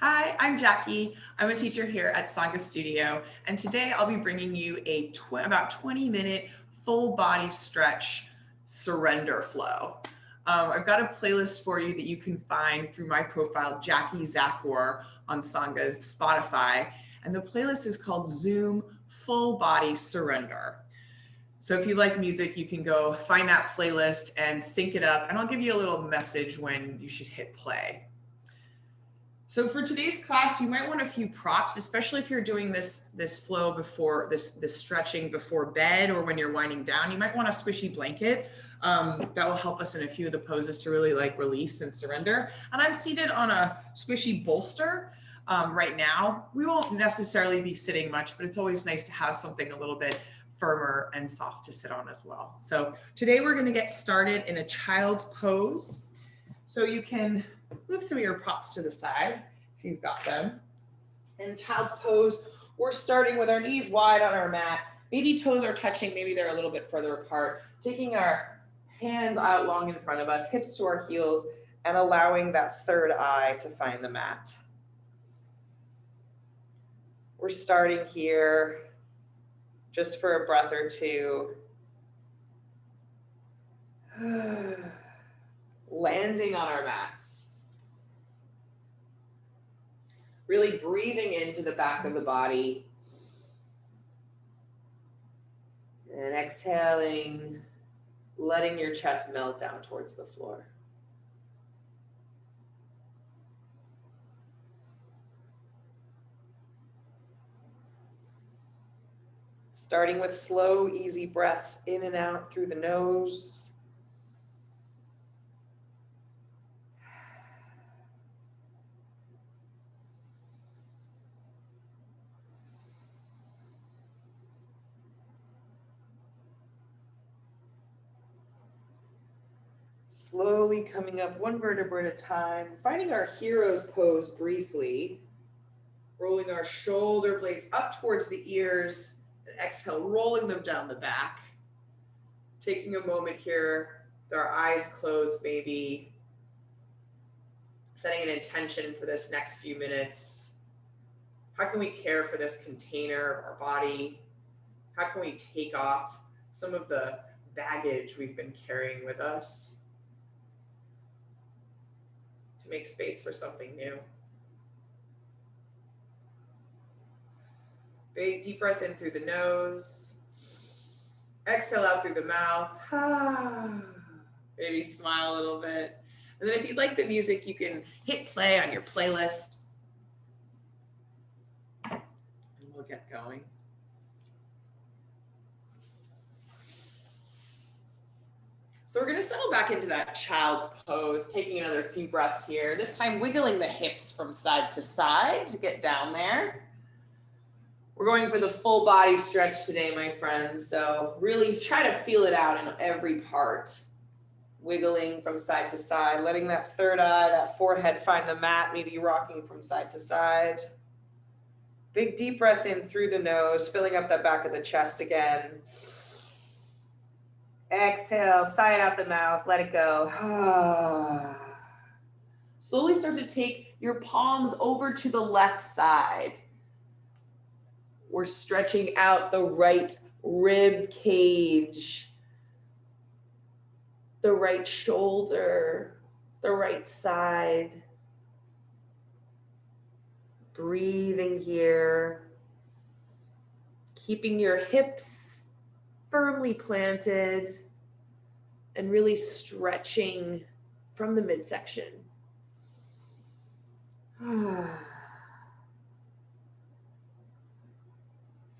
Hi, I'm Jackie. I'm a teacher here at Sangha Studio, and today I'll be bringing you a about 20-minute full body stretch surrender flow. I've got a playlist for you that you can find through my profile, Jakee Zakor, on Sangha's Spotify, and the playlist is called Zoom Full Body Surrender. So if you like music, you can go find that playlist and sync it up, and I'll give you a little message when you should hit play. So for today's class, you might want a few props, especially if you're doing this flow before this stretching before bed or when you're winding down. You might want a squishy blanket. That will help us in a few of the poses to really release and surrender. And I'm seated on a squishy bolster right now. We won't necessarily be sitting much, but it's always nice to have something a little bit firmer and soft to sit on as well. So today we're going to get started in a child's pose. So you can move some of your props to the side if you've got them. In child's pose, we're starting with our knees wide on our mat. Maybe toes are touching, maybe they're a little bit further apart. Taking our hands out long in front of us, hips to our heels, and allowing that third eye to find the mat. We're starting here just for a breath or two. Landing on our mats. Really breathing into the back of the body. And exhaling, letting your chest melt down towards the floor. Starting with slow, easy breaths in and out through the nose. Slowly coming up one vertebra at a time, finding our hero's pose briefly, rolling our shoulder blades up towards the ears, and exhale, rolling them down the back. Taking a moment here with our eyes closed, maybe setting an intention for this next few minutes. How can we care for this container of our body? How can we take off some of the baggage we've been carrying with us to make space for something new? Big deep breath in through the nose. Exhale out through the mouth. Maybe smile a little bit. And then if you like the music, you can hit play on your playlist. And we'll get going. So we're going to settle back into that child's pose, taking another few breaths here. This time wiggling the hips from side to side to get down there. We're going for the full body stretch today, my friends. So really try to feel it out in every part. Wiggling from side to side, letting that third eye, that forehead find the mat, maybe rocking from side to side. Big deep breath in through the nose, filling up that back of the chest again. Exhale, sigh it out the mouth, let it go. Slowly start to take your palms over to the left side. We're stretching out the right rib cage, the right shoulder, the right side. Breathing here, keeping your hips firmly planted and really stretching from the midsection.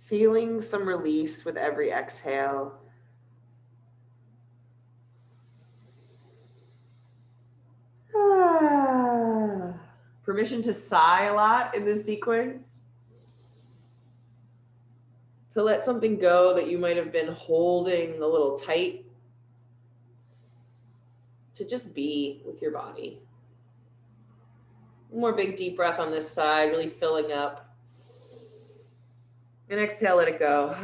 Feeling some release with every exhale. Permission to sigh a lot in this sequence. To let something go that you might have been holding a little tight. To just be with your body. One more big deep breath on this side, really filling up. And exhale, let it go.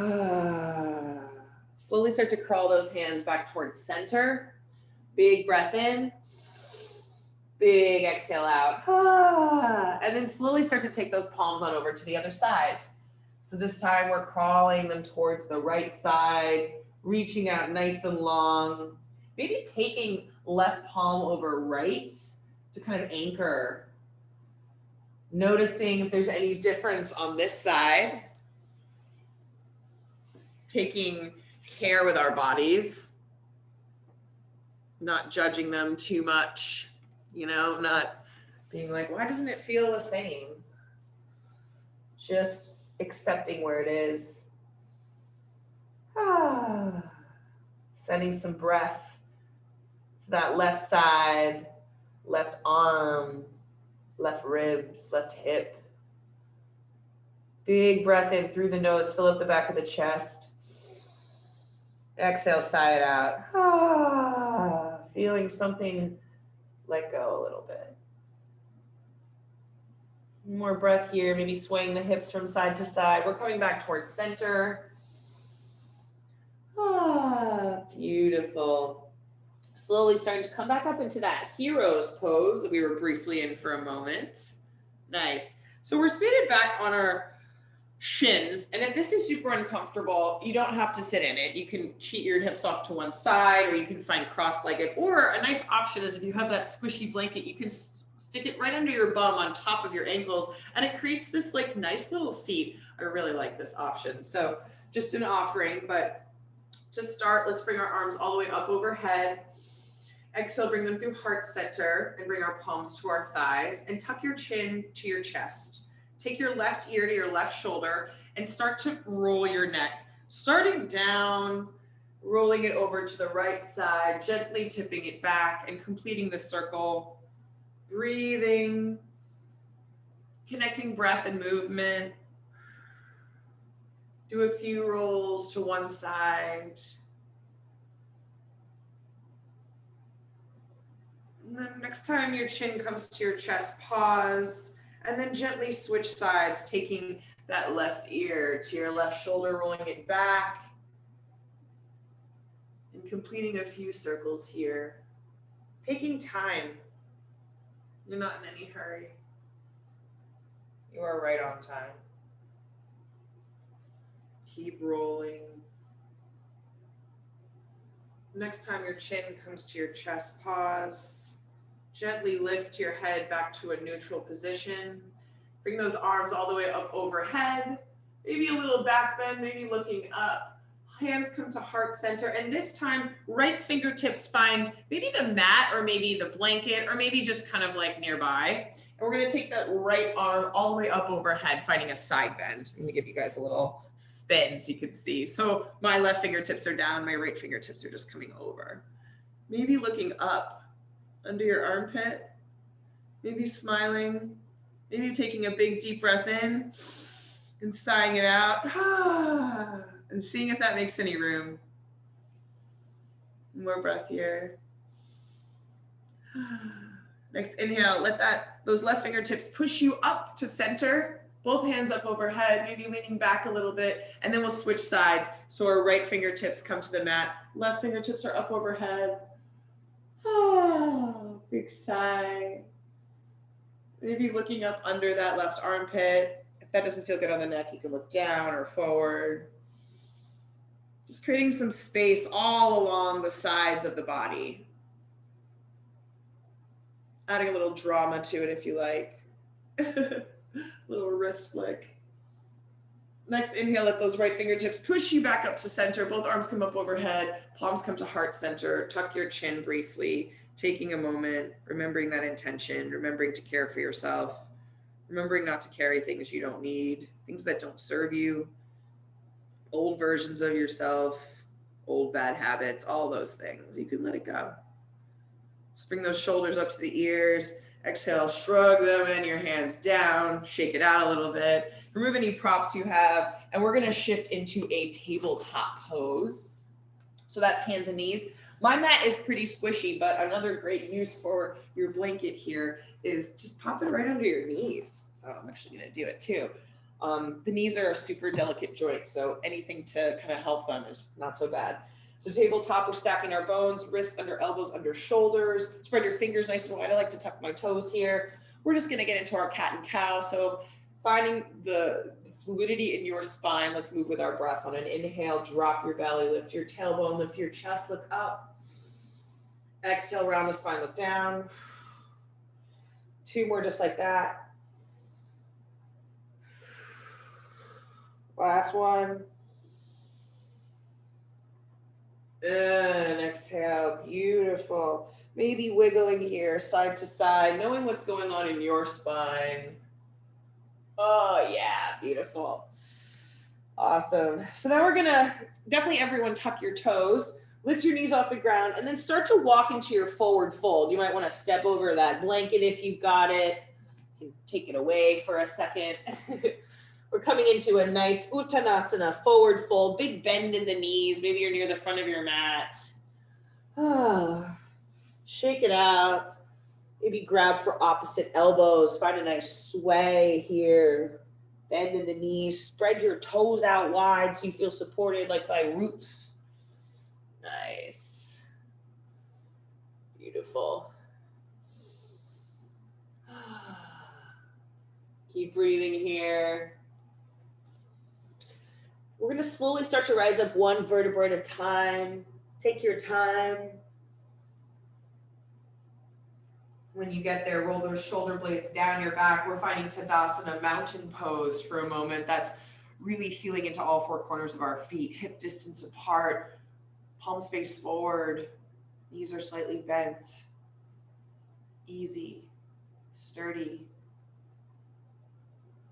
Slowly start to crawl those hands back towards center. Big breath in. Big exhale out. Ah. And then slowly start to take those palms on over to the other side. So this time we're crawling them towards the right side, reaching out nice and long. Maybe taking left palm over right to kind of anchor. Noticing if there's any difference on this side. Taking care with our bodies. Not judging them too much. You know, not being like, why doesn't it feel the same? Just accepting where it is. Sending some breath to that left side, left arm, left ribs, left hip. Big breath in through the nose, fill up the back of the chest. Exhale, sigh it out. Feeling something let go a little bit. More breath here, maybe swaying the hips from side to side. We're coming back towards center. Beautiful. Slowly starting to come back up into that hero's pose that we were briefly in for a moment. Nice. So we're seated back on our shins, and if this is super uncomfortable, you don't have to sit in it. You can cheat your hips off to one side, or you can find cross-legged, or a nice option is if you have that squishy blanket, you can stick it right under your bum on top of your ankles, and it creates this like nice little seat. I really like this option. So just an offering, but to start, let's bring our arms all the way up overhead. Exhale, bring them through heart center and bring our palms to our thighs and tuck your chin to your chest. Take your left ear to your left shoulder and start to roll your neck. Starting down, rolling it over to the right side, gently tipping it back and completing the circle. Breathing, connecting breath and movement. Do a few rolls to one side. And then next time your chin comes to your chest, pause. And then gently switch sides, taking that left ear to your left shoulder, rolling it back. And completing a few circles here. Taking time. You're not in any hurry. You are right on time. Keep rolling. Next time your chin comes to your chest, pause. Gently lift your head back to a neutral position. Bring those arms all the way up overhead. Maybe a little back bend, maybe looking up. Hands come to heart center. And this time, right fingertips find maybe the mat or maybe the blanket or maybe just kind of like nearby. And we're gonna take that right arm all the way up overhead, finding a side bend. I'm gonna give you guys a little spin so you can see. So my left fingertips are down, my right fingertips are just coming over. Maybe looking up under your armpit, maybe smiling, maybe taking a big deep breath in and sighing it out. And seeing if that makes any room. More breath here. Next inhale, let those left fingertips push you up to center. Both hands up overhead, maybe leaning back a little bit, and then we'll switch sides. So our right fingertips come to the mat, left fingertips are up overhead. Big sigh. Maybe looking up under that left armpit. If that doesn't feel good on the neck, you can look down or forward. Just creating some space all along the sides of the body. Adding a little drama to it if you like. Little wrist flick. Next inhale, let those right fingertips push you back up to center. Both arms come up overhead, palms come to heart center. Tuck your chin briefly, taking a moment, remembering that intention, remembering to care for yourself, remembering not to carry things you don't need, things that don't serve you. Old versions of yourself, old bad habits, all those things. You can let it go. Just bring those shoulders up to the ears. Exhale, shrug them in, your hands down, shake it out a little bit. Remove any props you have, and we're gonna shift into a tabletop pose. So that's hands and knees. My mat is pretty squishy, but another great use for your blanket here is just pop it right under your knees. So I'm actually gonna do it too. The knees are a super delicate joint, so anything to kind of help them is not so bad. So tabletop, we're stacking our bones, wrists under elbows, under shoulders. Spread your fingers nice and wide. I like to tuck my toes here. We're just gonna get into our cat and cow. So finding the fluidity in your spine. Let's move with our breath. On an inhale, drop your belly, lift your tailbone, lift your chest, look up. Exhale, round the spine, look down. 2 more just like that. Last one. And exhale, beautiful. Maybe wiggling here, side to side, knowing what's going on in your spine. Oh yeah, beautiful. Awesome. So now we're gonna, definitely everyone tuck your toes, lift your knees off the ground, and then start to walk into your forward fold. You might wanna step over that blanket if you've got it. You can take it away for a second. We're coming into a nice Uttanasana, forward fold, big bend in the knees. Maybe you're near the front of your mat. Shake it out. Maybe grab for opposite elbows. Find a nice sway here. Bend in the knees. Spread your toes out wide so you feel supported like by roots. Nice. Beautiful. Keep breathing here. We're going to slowly start to rise up one vertebra at a time. Take your time. When you get there, roll those shoulder blades down your back. We're finding Tadasana, mountain pose for a moment. That's really feeling into all 4 corners of our feet. Hip distance apart, palms face forward, knees are slightly bent. Easy, sturdy.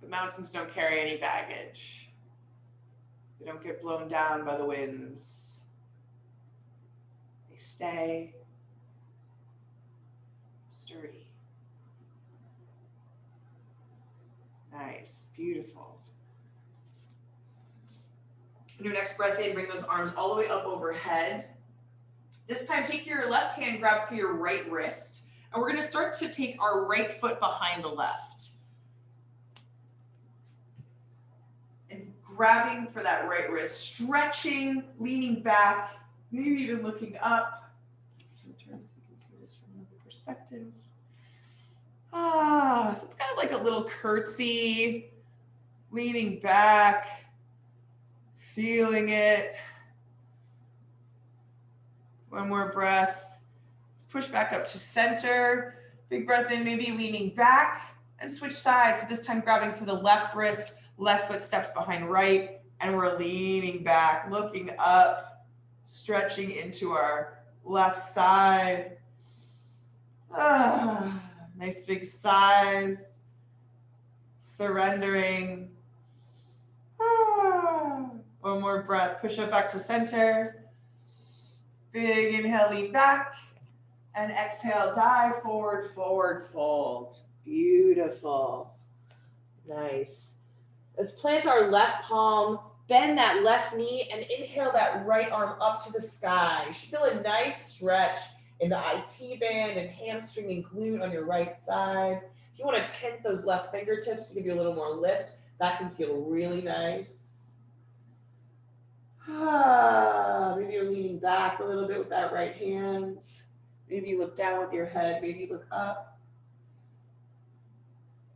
The mountains don't carry any baggage. They don't get blown down by the winds. They stay sturdy. Nice, beautiful. On your next breath in, bring those arms all the way up overhead. This time, take your left hand, grab for your right wrist, and we're gonna start to take our right foot behind the left. And grabbing for that right wrist, stretching, leaning back, maybe even looking up. Turn so you can see this from another perspective. So it's kind of like a little curtsy, leaning back, feeling it. One more breath. Let's push back up to center. Big breath in, maybe leaning back and switch sides. So this time grabbing for the left wrist, left foot steps behind right, and we're leaning back, looking up, stretching into our left side. Nice big sighs. Surrendering. One more breath. Push up back to center. Big inhale, lean back. And exhale, dive forward, forward fold. Beautiful. Nice. Let's plant our left palm, bend that left knee, and inhale that right arm up to the sky. You should feel a nice stretch in the IT band and hamstring and glute on your right side. If you want to tent those left fingertips to give you a little more lift, that can feel really nice. Maybe you're leaning back a little bit with that right hand. Maybe you look down with your head. Maybe you look up.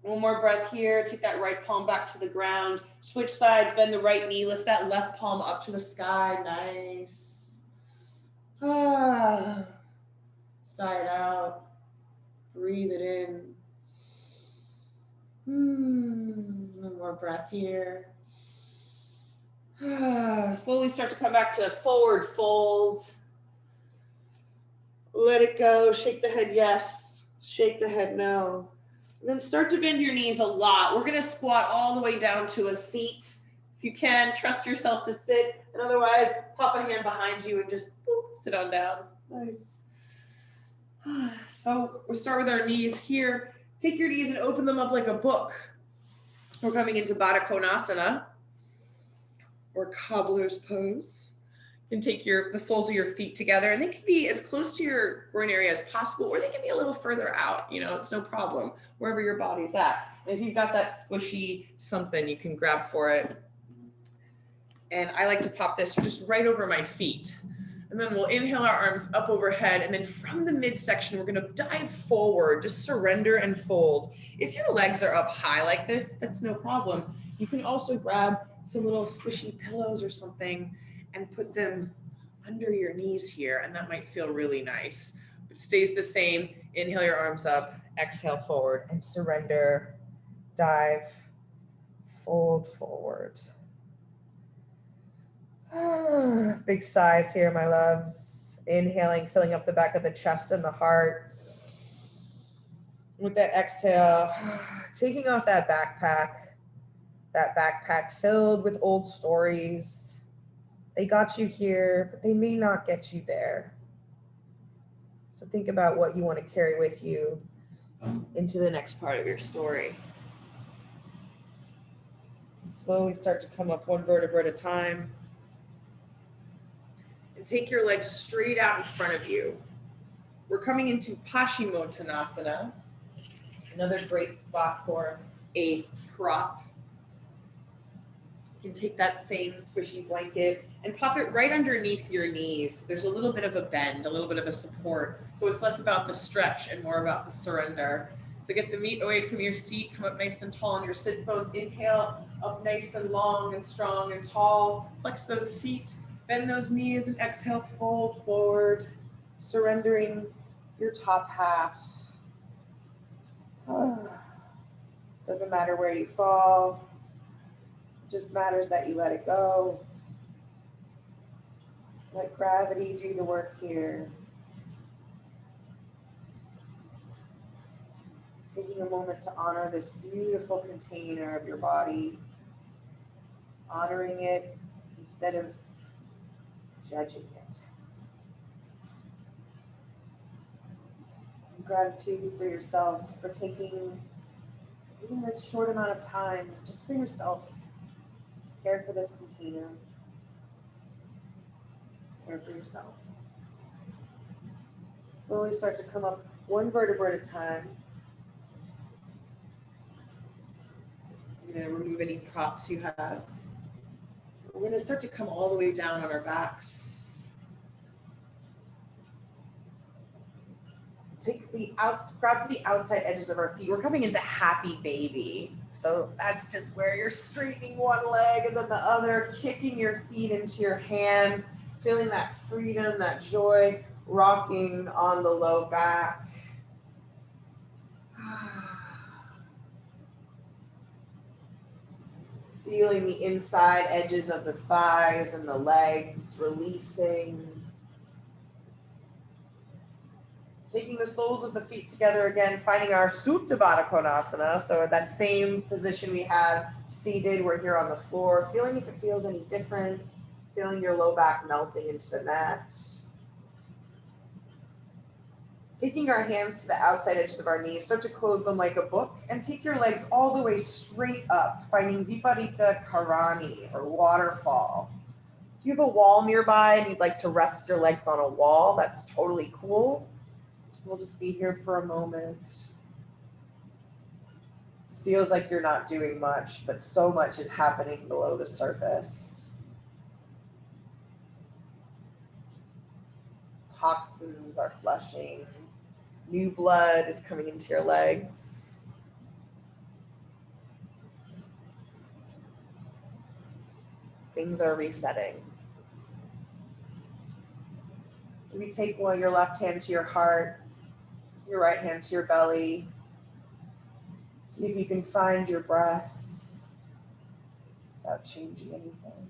One more breath here. Take that right palm back to the ground. Switch sides, bend the right knee. Lift that left palm up to the sky. Nice. Side out. Breathe it in. One more breath here. Slowly start to come back to forward fold. Let it go. Shake the head yes. Shake the head no. And then start to bend your knees a lot. We're going to squat all the way down to a seat. If you can, trust yourself to sit. And otherwise, pop a hand behind you and just boop, sit on down. Nice. So we'll start with our knees here. Take your knees and open them up like a book. We're coming into Baddha Konasana, or Cobbler's pose. You can take the soles of your feet together, and they can be as close to your groin area as possible, or they can be a little further out. It's no problem, wherever your body's at. And if you've got that squishy something, you can grab for it. And I like to pop this just right over my feet. And then we'll inhale our arms up overhead. And then from the midsection, we're gonna dive forward, just surrender and fold. If your legs are up high like this, that's no problem. You can also grab some little squishy pillows or something and put them under your knees here. And that might feel really nice. But it stays the same. Inhale your arms up, exhale forward, and surrender, dive, fold forward. Big sighs here, my loves. Inhaling, filling up the back of the chest and the heart. With that exhale, taking off that backpack filled with old stories. They got you here, but they may not get you there. So think about what you want to carry with you into the next part of your story. And slowly start to come up one vertebra at a time. And take your legs straight out in front of you. We're coming into Pashimo Tanasana, another great spot for a prop. You can take that same squishy blanket and pop it right underneath your knees. There's a little bit of a bend, a little bit of a support. So it's less about the stretch and more about the surrender. So get the meat away from your seat, come up nice and tall on your sit bones. Inhale, up nice and long and strong and tall. Flex those feet, bend those knees, and exhale, fold forward, surrendering your top half. Doesn't matter where you fall. It just matters that you let it go. Let gravity do the work here. Taking a moment to honor this beautiful container of your body. Honoring it instead of judging it. And gratitude for yourself for taking even this short amount of time just for yourself to care for this container. Care for yourself. Slowly start to come up one vertebra at a time. You're going to remove any props you have. We're going to start to come all the way down on our backs. Grab the outside edges of our feet. We're coming into happy baby. So that's just where you're straightening one leg and then the other, kicking your feet into your hands, feeling that freedom, that joy, rocking on the low back. Feeling the inside edges of the thighs and the legs releasing. Taking the soles of the feet together again, finding our Supta Baddha Konasana. So that same position we had seated, we're here on the floor. Feeling if it feels any different. Feeling your low back melting into the mat. Taking our hands to the outside edges of our knees, start to close them like a book and take your legs all the way straight up, finding Viparita Karani or waterfall. If you have a wall nearby and you'd like to rest your legs on a wall, that's totally cool. We'll just be here for a moment. This feels like you're not doing much, but so much is happening below the surface. Toxins are flushing. New blood is coming into your legs. Things are resetting. Maybe take your left hand to your heart, your right hand to your belly. See if you can find your breath without changing anything.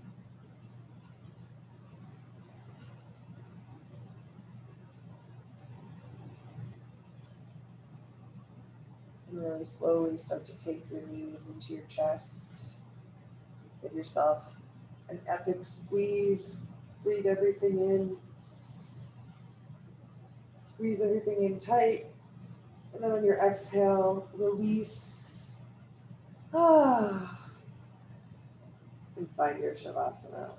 And really slowly start to take your knees into your chest. Give yourself an epic squeeze. Breathe everything in. Squeeze everything in tight. And then on your exhale, release. And find your Shavasana.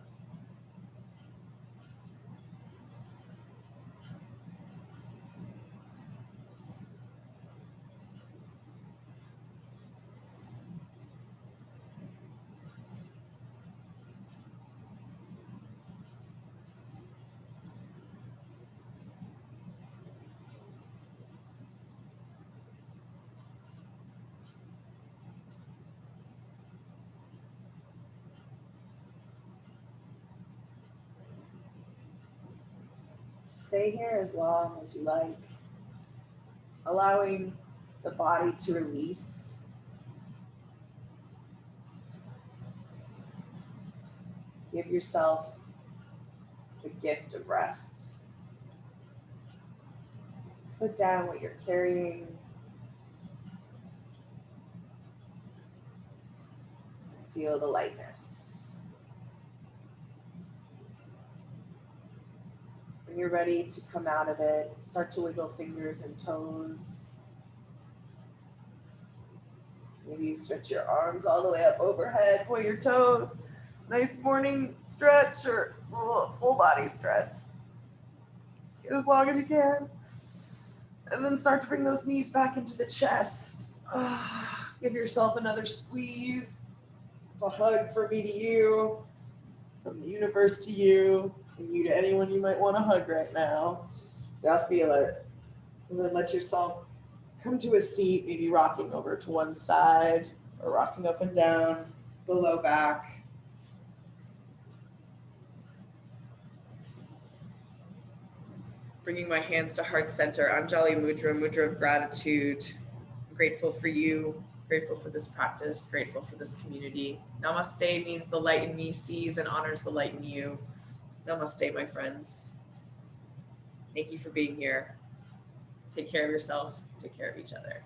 Stay here as long as you like, allowing the body to release. Give yourself the gift of rest. Put down what you're carrying. Feel the lightness. When you're ready to come out of it, start to wiggle fingers and toes. Maybe you stretch your arms all the way up overhead, point your toes. Nice morning stretch or full body stretch. Get as long as you can. And then start to bring those knees back into the chest. Give yourself another squeeze. It's a hug from me to you, from the universe to you, and you to anyone you might want to hug right now. Now feel it. And then let yourself come to a seat, maybe rocking over to one side or rocking up and down the low back. Bringing my hands to heart center, Anjali Mudra, mudra of gratitude. I'm grateful for you, grateful for this practice, grateful for this community. Namaste means the light in me sees and honors the light in you. Namaste, my friends. Thank you for being here. Take care of yourself, take care of each other.